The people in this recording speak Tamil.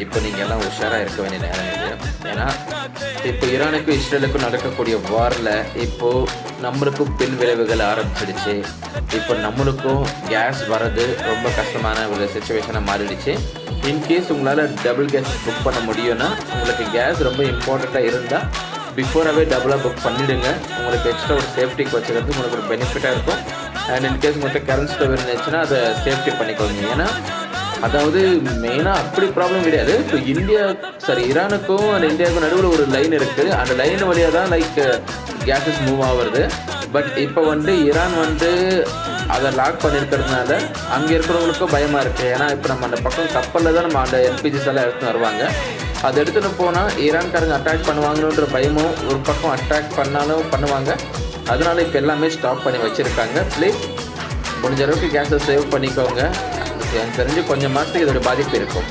இப்போ நீங்கள் எல்லாம் உஷாராக இருக்க வேண்டிய நேரம் இது. ஏன்னா இப்போ ஈரானுக்கும் இஸ்ரேலுக்கும் நடக்கக்கூடிய வாரில் இப்போது நம்மளுக்கும் பின் விளைவுகள் ஆரம்பிச்சிடுச்சு. இப்போ நம்மளுக்கும் கேஸ் வர்றது ரொம்ப கஷ்டமான ஒரு சிச்சுவேஷனாக மாறிடுச்சு. இன்கேஸ் உங்களால் டபுள் கேஸ் புக் பண்ண முடியும்னா உங்களுக்கு கேஸ் ரொம்ப இம்பார்ட்டண்ட்டாக இருந்தால் பிஃபோராகவே டபுளாக புக் பண்ணிவிடுங்க. உங்களுக்கு எக்ஸ்ட்ரா ஒரு சேஃப்டிக்கு வச்சுக்கிறது உங்களுக்கு ஒரு பெனிஃபிட்டாக இருக்கும். அண்ட் இன்கேஸ் உங்கள்கிட்ட கரண்ட் ஸ்டவ் இருந்துச்சுன்னா அதை சேஃப்டி பண்ணிக்கோங்க. ஏன்னா அதாவது மெயினாக அப்படி ப்ராப்ளம் கிடையாது. இப்போ ஈரானுக்கும் அந்த இந்தியாவுக்கும் நடுவில் ஒரு லைன் இருக்குது. அந்த லைன் வழியாக தான் கேஸஸ் மூவ் ஆகுறது. பட் இப்போ ஈரான் அதை லாக் பண்ணியிருக்கிறதுனால அங்கே இருக்கிறவங்களுக்கும் பயமாக இருக்குது. ஏன்னா இப்போ நம்ம அந்த பக்கம் கப்பலில் தான் நம்ம அந்த எல்பிஜிஸ் எல்லாம் எடுத்துன்னு வருவாங்க. அதை எடுத்துகிட்டு போனால் ஈரான்காரங்க அட்டாக் பண்ணுவாங்கன்ற பயமும் ஒரு பக்கம் அட்டாக் பண்ணாலும் பண்ணுவாங்க. அதனால் இப்போ எல்லாமே ஸ்டாப் பண்ணி வச்சுருக்காங்க. ப்ளீஸ் முடிஞ்ச அளவுக்கு கேஸை சேவ் பண்ணிக்கோங்க. எனக்கு தெரிஞ்சு கொஞ்சம் மாதத்துக்கு இதோட பாதிப்பு இருக்கும்.